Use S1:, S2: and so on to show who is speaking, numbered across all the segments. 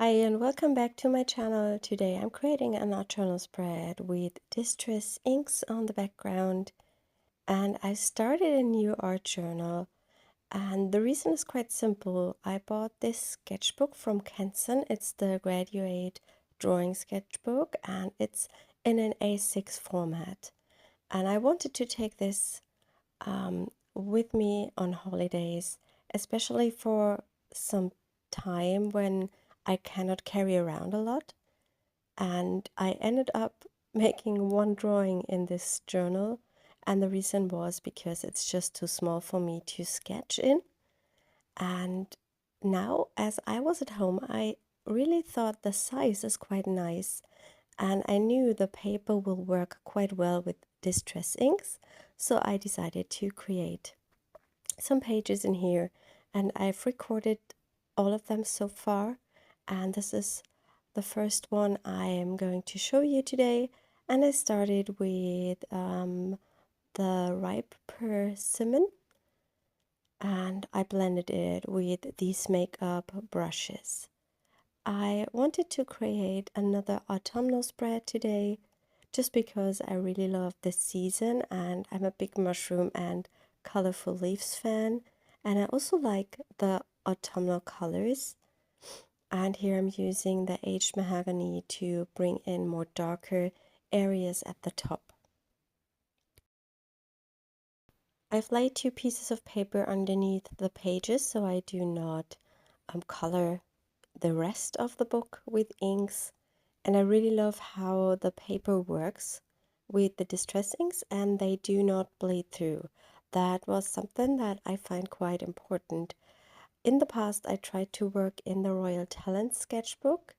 S1: Hi and welcome back to my channel. Today I'm creating an art journal spread with Distress inks on the background, and I started a new art journal, and the reason is quite simple. I bought this sketchbook from Canson. It's the graduate drawing sketchbook and it's in an A6 format, and I wanted to take this with me on holidays, especially for some time when I cannot carry around a lot. And I ended up making one drawing in this journal, and the reason was because it's just too small for me to sketch in. And now, as I was at home, I really thought the size is quite nice, and I knew the paper will work quite well with Distress inks, so I decided to create some pages in here, and I've recorded all of them so far, and this is the first one I am going to show you today. And I started with the ripe persimmon, and I blended it with these makeup brushes. I wanted to create another autumnal spread today just because I really love this season and I'm a big mushroom and colorful leaves fan, and I also like the autumnal colors. And here I'm using the aged mahogany to bring in more darker areas at the top. I've laid two pieces of paper underneath the pages so I do not color the rest of the book with inks, and I really love how the paper works with the distress inks and they do not bleed through. That was something that I find quite important. In the past, I tried to work in the Royal Talent sketchbook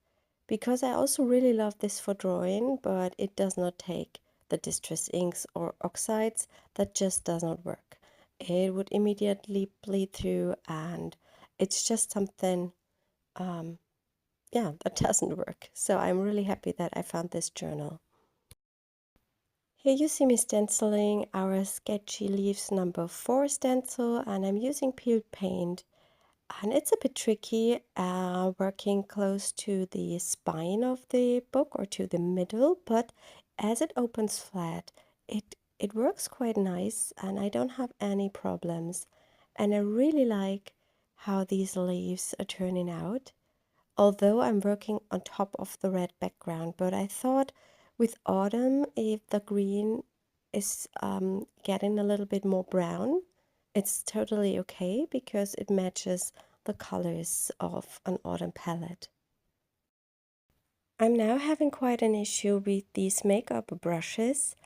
S1: because I also really love this for drawing, but it does not take the distress inks or oxides. That just does not work. It would immediately bleed through, and it's just something yeah, that doesn't work. So I'm really happy that I found this journal. Here you see me stenciling our Sketchy Leaves number 4 stencil, and I'm using peeled paint. And it's a bit tricky working close to the spine of the book or to the middle, but as it opens flat, it works quite nice and I don't have any problems. And I really like how these leaves are turning out, although I'm working on top of the red background. But I thought with autumn, if the green is getting a little bit more brown, it's totally okay because it matches the colors of an autumn palette. I'm now having quite an issue with these makeup brushes.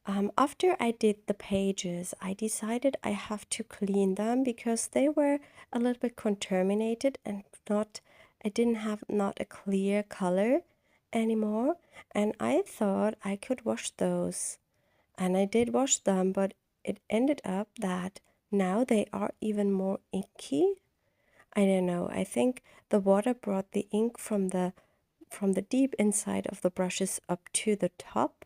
S1: After I did the pages, I decided I have to clean them because they were a little bit contaminated and I didn't have not a clear color anymore. And I thought I could wash those. And I did wash them, but it ended up that now they are even more inky. I don't know. I think the water brought the ink from the deep inside of the brushes up to the top,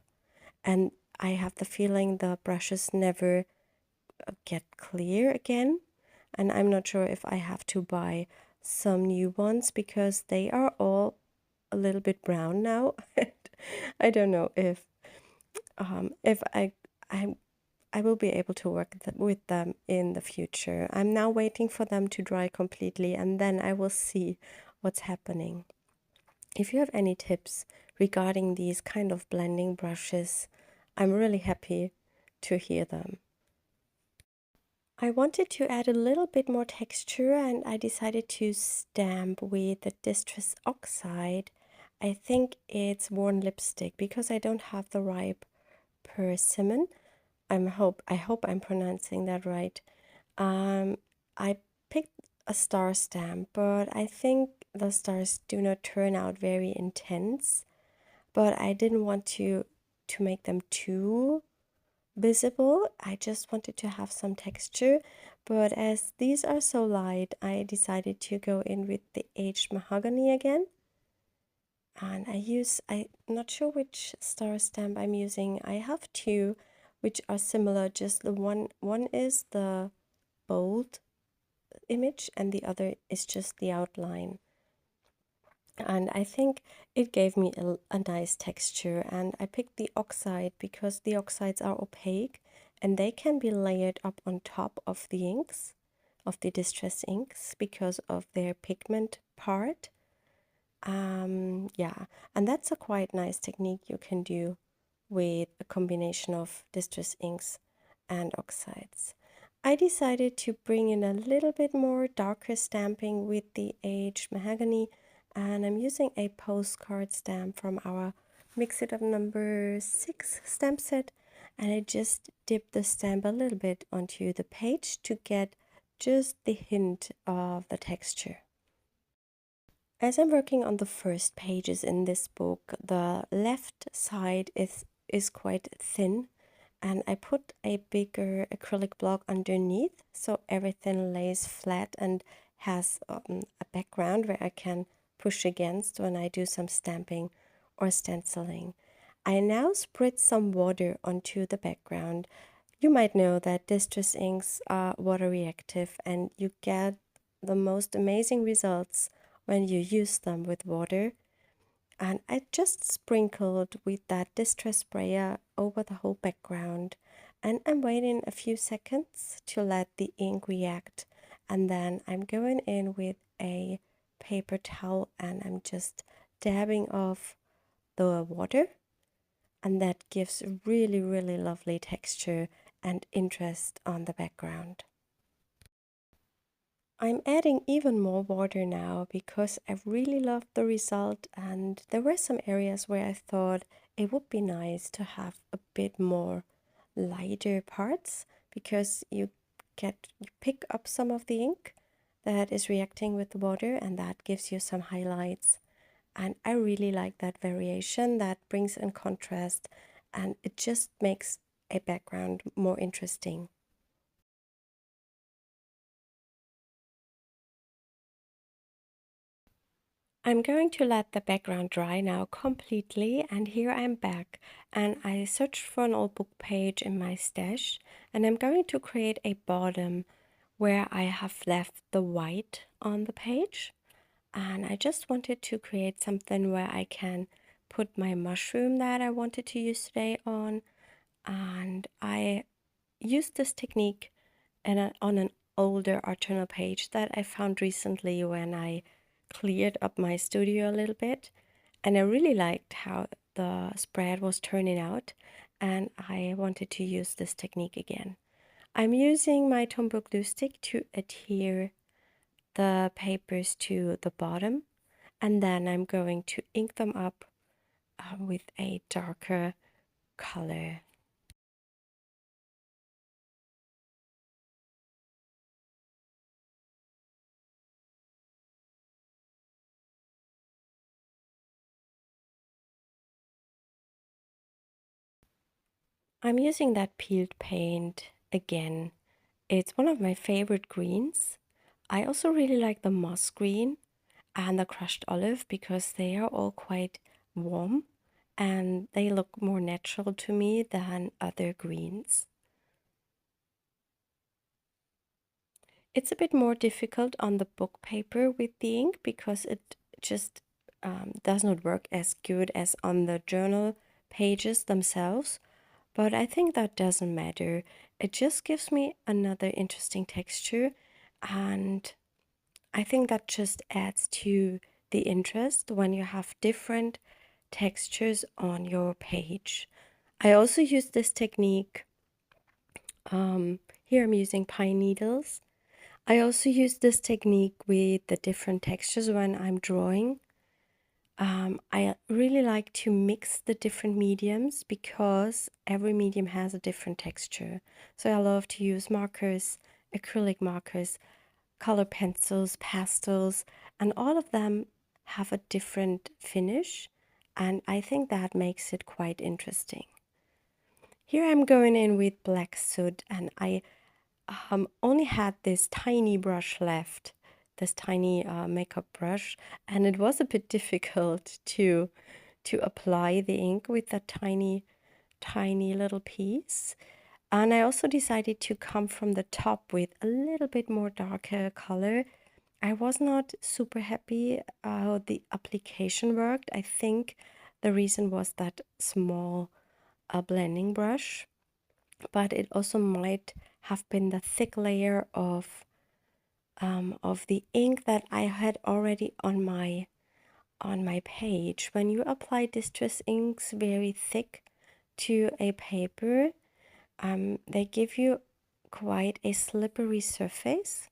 S1: and I have the feeling the brushes never get clear again, and I'm not sure if I have to buy some new ones because they are all a little bit brown now. I don't know if I I will be able to work with them in the future. I'm now waiting for them to dry completely and then I will see what's happening. If you have any tips regarding these kind of blending brushes, I'm really happy to hear them. I wanted to add a little bit more texture and I decided to stamp with the Distress Oxide. I think it's worn lipstick because I don't have the ripe persimmon. I hope I'm pronouncing that right. I picked a star stamp, but I think the stars do not turn out very intense. But I didn't want to make them too visible. I just wanted to have some texture. But as these are so light, I decided to go in with the aged mahogany again. And I'm not sure which star stamp I'm using. I have two which are similar, just the one is the bold image and the other is just the outline. and I think it gave me a nice texture. And I picked the oxide because the oxides are opaque and they can be layered up on top of the inks, of the distress inks, because of their pigment part. Yeah, and that's a quite nice technique you can do with a combination of distress inks and oxides. I decided to bring in a little bit more darker stamping with the aged mahogany, and I'm using a postcard stamp from our Mix It Up number 6 stamp set, and I just dipped the stamp a little bit onto the page to get just the hint of the texture. As I'm working on the first pages in this book, the left side is quite thin, and I put a bigger acrylic block underneath so everything lays flat and has a background where I can push against when I do some stamping or stenciling. I now spritz some water onto the background. You might know that distress inks are water reactive, and you get the most amazing results when you use them with water. And I just sprinkled with that distress sprayer over the whole background, and I'm waiting a few seconds to let the ink react, and then I'm going in with a paper towel and I'm just dabbing off the water, and that gives a really lovely texture and interest on the background. I'm adding even more water now because I really loved the result, and there were some areas where I thought it would be nice to have a bit more lighter parts, because you pick up some of the ink that is reacting with the water, and that gives you some highlights. And I really like that variation that brings in contrast, and it just makes a background more interesting. I'm going to let the background dry now completely, and here I'm back, and I searched for an old book page in my stash, and I'm going to create a bottom where I have left the white on the page, and I just wanted to create something where I can put my mushroom that I wanted to use today on, and I used this technique on an older art journal page that I found recently when I cleared up my studio a little bit, and I really liked how the spread was turning out, and I wanted to use this technique again. I'm using my Tombow glue stick to adhere the papers to the bottom, and then I'm going to ink them up with a darker color. I'm using that peeled paint again. It's one of my favorite greens. I also really like the moss green and the crushed olive because they are all quite warm and they look more natural to me than other greens. It's a bit more difficult on the book paper with the ink because it just does not work as good as on the journal pages themselves. But I think that doesn't matter. It just gives me another interesting texture, and I think that just adds to the interest when you have different textures on your page. I also use this technique. Here I'm using pine needles. I also use this technique with the different textures when I'm drawing. I really like to mix the different mediums because every medium has a different texture. So I love to use markers, acrylic markers, color pencils, pastels, and all of them have a different finish, and I think that makes it quite interesting. Here I'm going in with black soot, and I only had this tiny brush left, this tiny makeup brush, and it was a bit difficult to apply the ink with that tiny little piece. And I also decided to come from the top with a little bit more darker color I was not super happy how the application worked. I think the reason was that small blending brush, but it also might have been the thick layer of the ink that I had already on my page. When you apply distress inks very thick to a paper, they give you quite a slippery surface.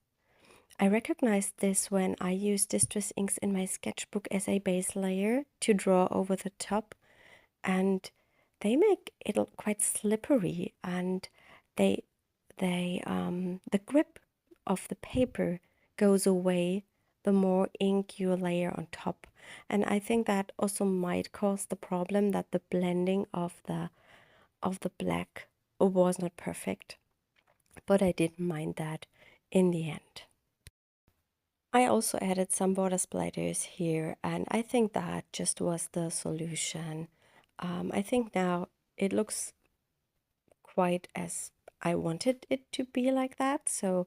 S1: I recognized this when I use distress inks in my sketchbook as a base layer to draw over the top, and they make it quite slippery, and they the grip of the paper goes away the more ink you layer on top. And I think that also might cause the problem that the blending of the black was not perfect, but I didn't mind that in the end. I also added some water splatters here, and I think that just was the solution. I think now it looks quite as I wanted it to be, like that. So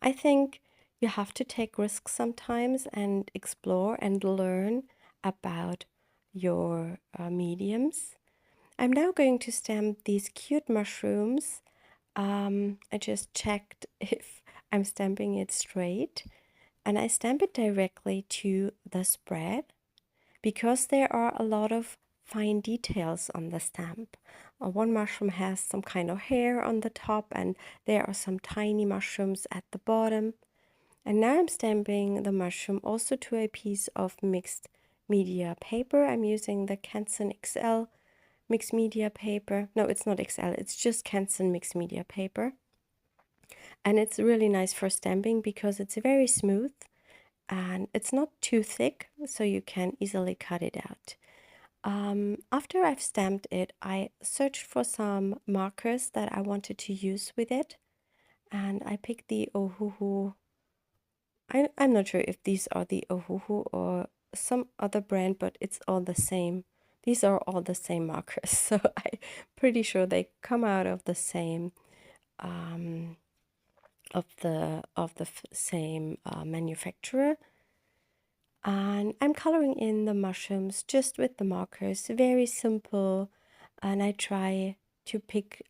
S1: I think you have to take risks sometimes and explore and learn about your mediums. I'm now going to stamp these cute mushrooms. I just checked if I'm stamping it straight, and I stamp it directly to the spread because there are a lot of fine details on the stamp. One mushroom has some kind of hair on the top, and there are some tiny mushrooms at the bottom. And now I'm stamping the mushroom also to a piece of mixed media paper. I'm using the Canson XL mixed media paper. No, it's not XL, it's just Canson mixed media paper. And it's really nice for stamping because it's very smooth and it's not too thick, so you can easily cut it out. After I've stamped it, I searched for some markers that I wanted to use with it, and I picked the Ohuhu. I'm not sure if these are the Ohuhu or some other brand, but it's all the same. These are all the same markers, so I'm pretty sure they come out of the same same manufacturer. And I'm coloring in the mushrooms just with the markers, very simple. And I tried to pick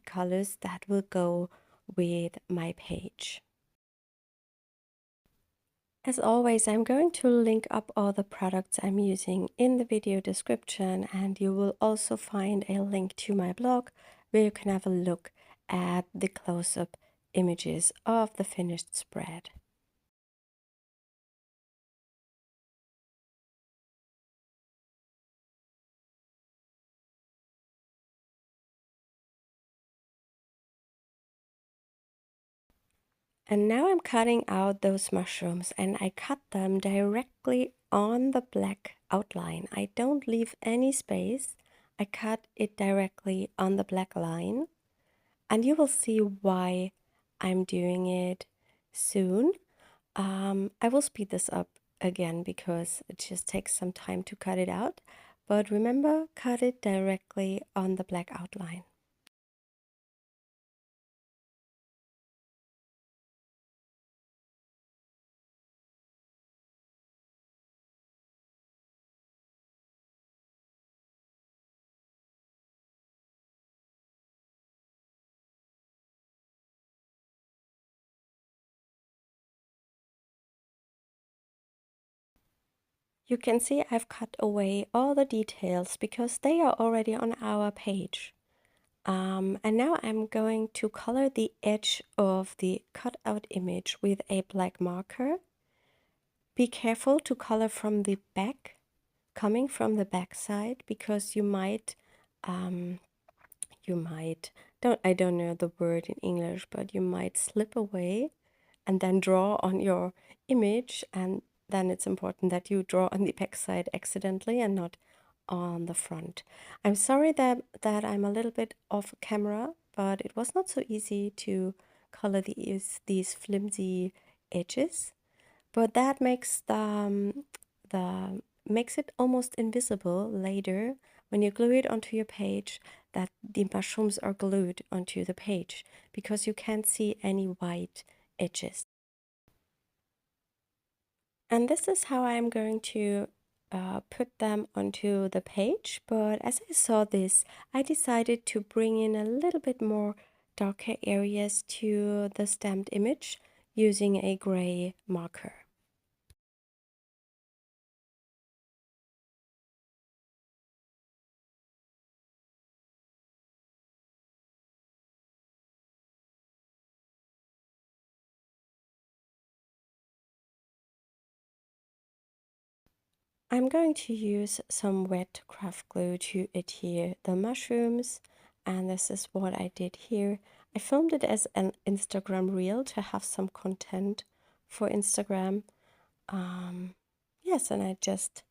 S1: colors that will go with my page. As always, I'm going to link up all the products I'm using in the video description, and you will also find a link to my blog where you can have a look at the close-up images of the finished spread. And now I'm cutting out those mushrooms, and I cut them directly on the black outline. I don't leave any space. I cut it directly on the black line, and you will see why I'm doing it soon. I will speed this up again because it just takes some time to cut it out. But remember, cut it directly on the black outline. You can see I've cut away all the details because they are already on our page. And now I'm going to color the edge of the cutout image with a black marker. Be careful to color from the back, coming from the back side, because you might, I don't know the word in English, but you might slip away and then draw on your image, and then it's important that you draw on the back side accidentally and not on the front. I'm sorry that I'm a little bit off camera, but it was not so easy to color these flimsy edges. But that makes makes it almost invisible later when you glue it onto your page, that the mushrooms are glued onto the page, because you can't see any white edges. And this is how I'm going to put them onto the page. But as I saw this, I decided to bring in a little bit more darker areas to the stamped image using a gray marker. I'm going to use some wet craft glue to adhere the mushrooms, and this is what I did here. I filmed it as an Instagram reel to have some content for Instagram. Yes, and I just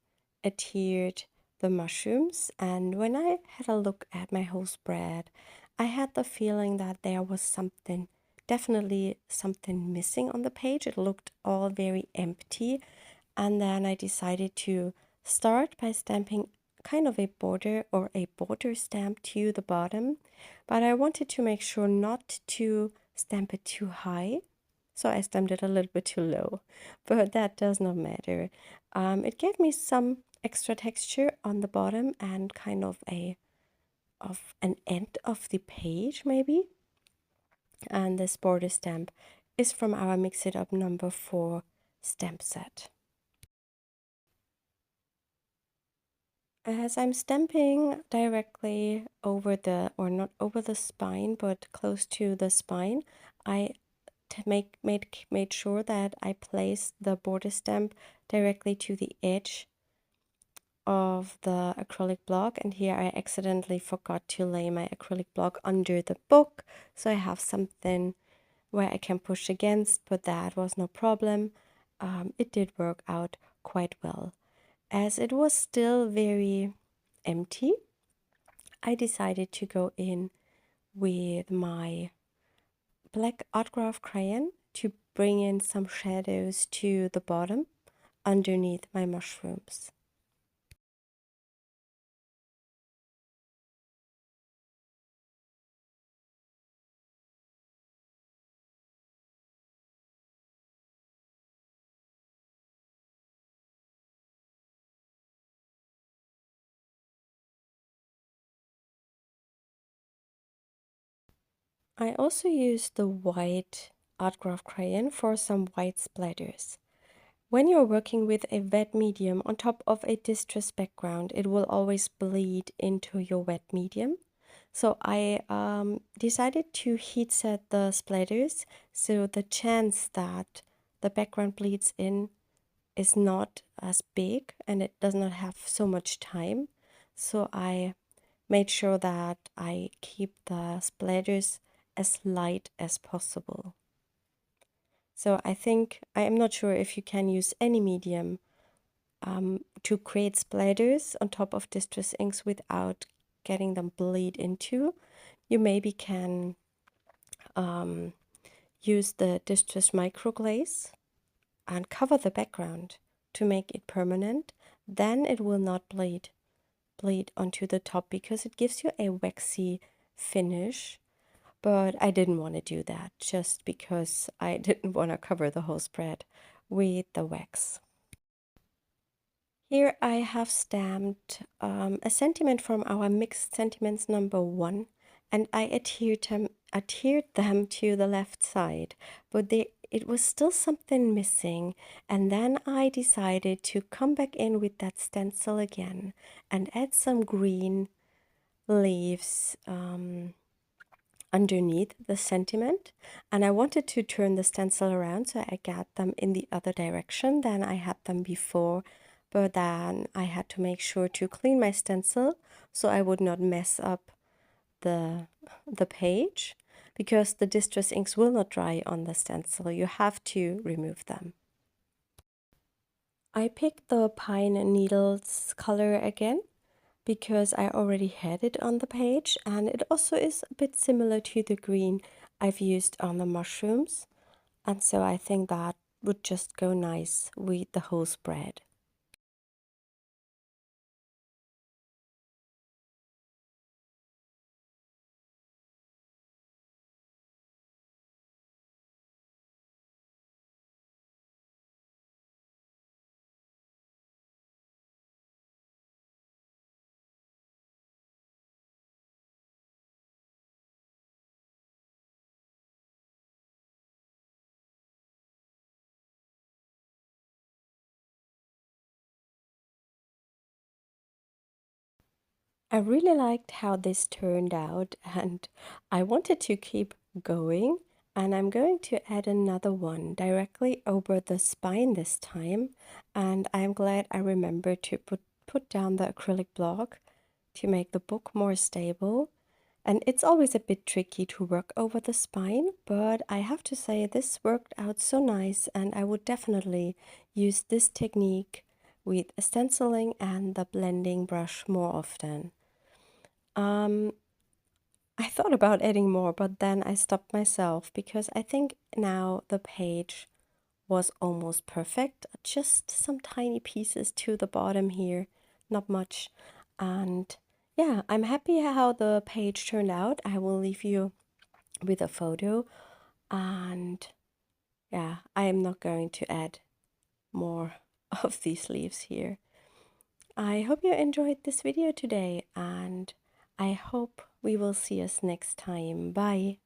S1: adhered the mushrooms, and when I had a look at my whole spread, I had the feeling that there was something, definitely something missing on the page. It looked all very empty, and then I decided to start by stamping kind of a border or a border stamp to the bottom, but I wanted to make sure not to stamp it too high, so I stamped it a little bit too low, but that does not matter. It gave me some extra texture on the bottom and kind of an end of the page maybe. And this border stamp is from our Mix It Up #4 stamp set. As I'm stamping directly over the, or not over the spine, but close to the spine, I made sure that I placed the border stamp directly to the edge of the acrylic block, and here I accidentally forgot to lay my acrylic block under the book, so I have something where I can push against, but that was no problem. It did work out quite well. As it was still very empty, I decided to go in with my black Art Graf crayon to bring in some shadows to the bottom underneath my mushrooms. I also used the white Art Graf crayon for some white splatters. When you're working with a wet medium on top of a distress background, it will always bleed into your wet medium. So I decided to heat set the splatters, so the chance that the background bleeds in is not as big and it does not have so much time. So I made sure that I keep the splatters as light as possible. So I think, I am not sure if you can use any medium to create splatters on top of distress inks without getting them bleed into. You maybe can use the distress microglaze and cover the background to make it permanent. Then it will not bleed onto the top because it gives you a waxy finish. But I didn't want to do that just because I didn't want to cover the whole spread with the wax. Here I have stamped a sentiment from our Mixed Sentiments #1, and I adhered them to the left side, but it was still something missing, and then I decided to come back in with that stencil again and add some green leaves underneath the sentiment, and I wanted to turn the stencil around so I got them in the other direction than I had them before, but then I had to make sure to clean my stencil so I would not mess up the page, because the distress inks will not dry on the stencil. You have to remove them. I picked the pine needles color again because I already had it on the page, and it also is a bit similar to the green I've used on the mushrooms, and so I think that would just go nice with the whole spread. I really liked how this turned out, and I wanted to keep going, and I'm going to add another one directly over the spine this time, and I'm glad I remembered to put down the acrylic block to make the book more stable. And it's always a bit tricky to work over the spine, but I have to say this worked out so nice, and I would definitely use this technique with stenciling and the blending brush more often. I thought about adding more, but then I stopped myself because I think now the page was almost perfect. Just some tiny pieces to the bottom here, not much. And yeah, I'm happy how the page turned out. I will leave you with a photo. And yeah, I am not going to add more of these leaves here. I hope you enjoyed this video today, and I hope we will see us next time. Bye!